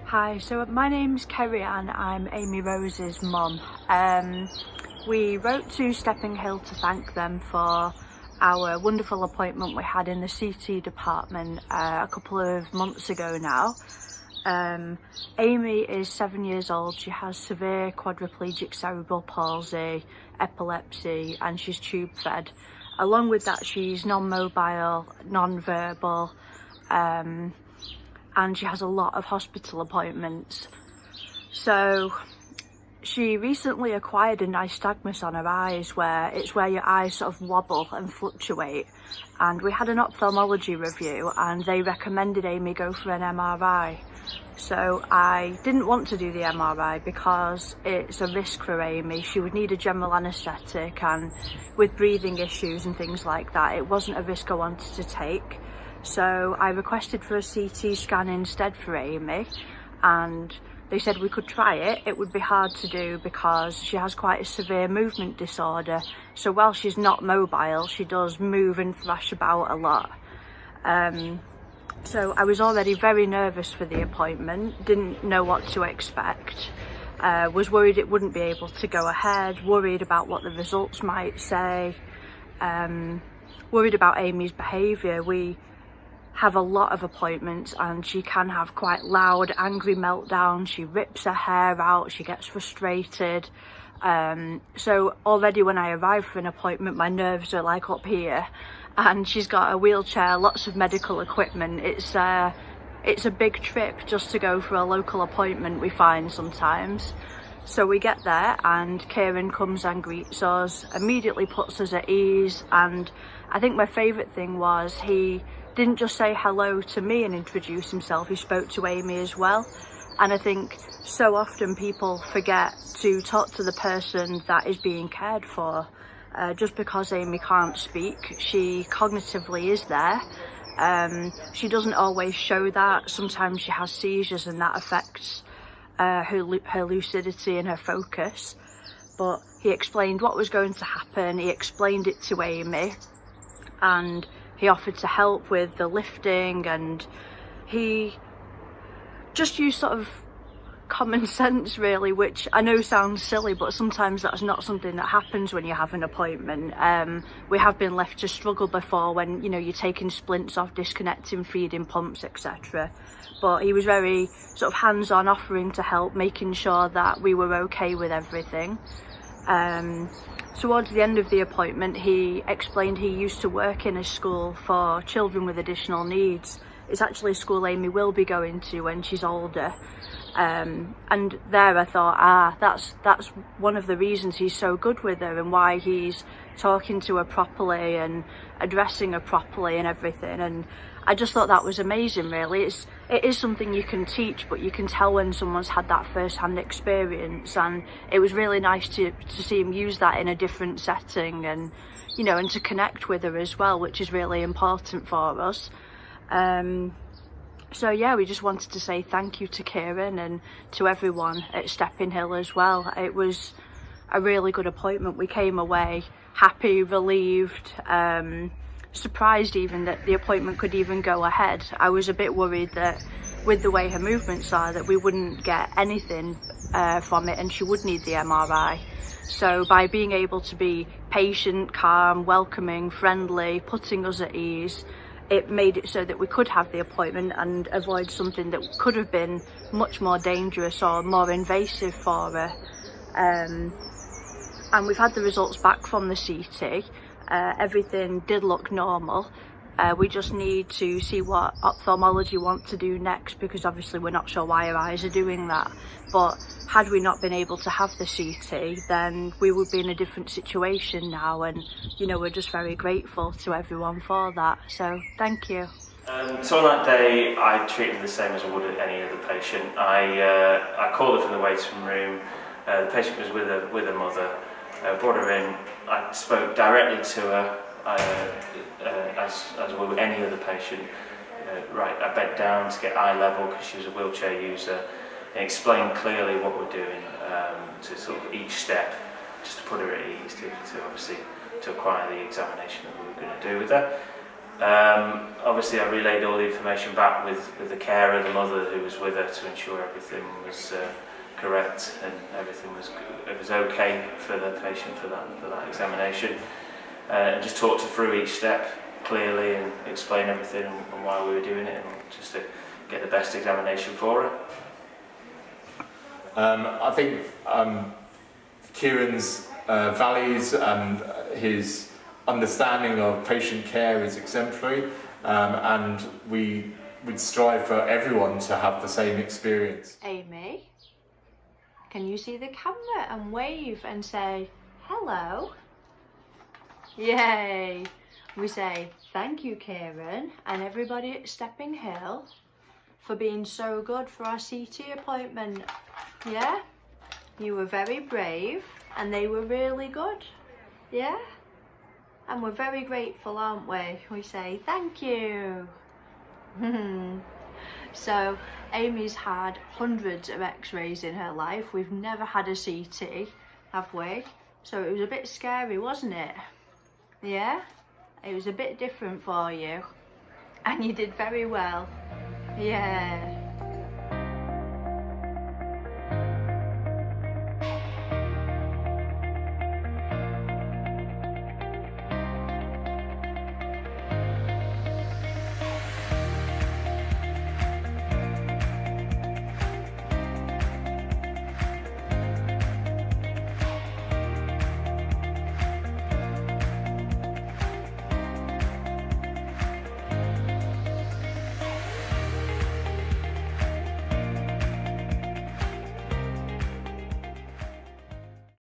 Hi, so my name's Kerry and I'm Amy Rose's mum. We wrote to Stepping Hill to thank them for our wonderful appointment we had in the CT department a couple of months ago now. Amy is 7 years old, she has severe quadriplegic cerebral palsy, epilepsy and she's tube fed. Along with that she's non-mobile, non-verbal, and she has a lot of hospital appointments. So she recently acquired a nystagmus on her eyes, where your eyes sort of wobble and fluctuate, and we had an ophthalmology review and they recommended Amy go for an MRI. So I didn't want to do the MRI because it's a risk for Amy. She would need a general anaesthetic, and with breathing issues and things like that, it wasn't a risk I wanted to take. So I requested for a CT scan instead for Amy, and they said we could try it. It would be hard to do because she has quite a severe movement disorder. So while she's not mobile, she does move and thrash about a lot. So I was already very nervous for the appointment, didn't know what to expect, was worried it wouldn't be able to go ahead, worried about what the results might say, worried about Amy's behaviour. We have a lot of appointments and she can have quite loud, angry meltdowns. She rips her hair out, she gets frustrated. So already when I arrive for an appointment, my nerves are like up here, and she's got a wheelchair, lots of medical equipment. It's a big trip just to go for a local appointment, we find sometimes. So we get there and Kieran comes and greets us, immediately puts us at ease, and I think my favourite thing was he didn't just say hello to me and introduce himself, he spoke to Amy as well. And I think so often people forget to talk to the person that is being cared for. Just because Amy can't speak, she cognitively is there. She doesn't always show that. Sometimes she has seizures and that affects her lucidity and her focus. But he explained what was going to happen, he explained it to Amy, and he offered to help with the lifting, and he just used sort of common sense really, which I know sounds silly, but sometimes that's not something that happens when you have an appointment. We have been left to struggle before when, you know, you're taking splints off, disconnecting feeding pumps, etc. But he was very sort of hands-on, offering to help, making sure that we were okay with everything. Towards the end of the appointment, he explained he used to work in a school for children with additional needs. It's actually a school Amy will be going to when she's older. And there I thought, that's one of the reasons he's so good with her and why he's talking to her properly and addressing her properly and everything. And I just thought that was amazing really. It is something you can teach, but you can tell when someone's had that first-hand experience, and it was really nice to see him use that in a different setting, and you know, and to connect with her as well, which is really important for us. So yeah, we just wanted to say thank you to Kieran and to everyone at Stepping Hill as well. It was a really good appointment. We came away happy, relieved, surprised even that the appointment could even go ahead. I was a bit worried that with the way her movements are that we wouldn't get anything from it and she would need the MRI. So by being able to be patient, calm, welcoming, friendly, putting us at ease, it made it so that we could have the appointment and avoid something that could have been much more dangerous or more invasive for her. And we've had the results back from the CT. Everything did look normal. We just need to see what ophthalmology want to do next, because obviously we're not sure why her eyes are doing that. But had we not been able to have the CT, then we would be in a different situation now, and you know, we're just very grateful to everyone for that. So thank you. So on that day, I treated her the same as I would any other patient. I called her from the waiting room. The patient was with her mother. Brought her in. I spoke directly to her as I would with any other patient. Right, I bent down to get eye level because she was a wheelchair user, and explained clearly what we're doing to sort of each step, just to put her at ease, to obviously to acquire the examination that we were going to do with her. Obviously I relayed all the information back with the carer, the mother who was with her, to ensure everything was correct and everything was okay for the patient for that examination. And just talked her through each step clearly and explain everything and why we were doing it, and just to get the best examination for her. I think Kieran's values and his understanding of patient care is exemplary, and we would strive for everyone to have the same experience. Amy, can you see the camera and wave and say hello? Yay! We say thank you, Kieran, and everybody at Stepping Hill for being so good for our CT appointment. Yeah? You were very brave and they were really good. Yeah? And we're very grateful, aren't we? We say thank you. So Amy's had hundreds of x-rays in her life. We've never had a CT, have we? So it was a bit scary, wasn't it? Yeah? It was a bit different for you. And you did very well. Yeah.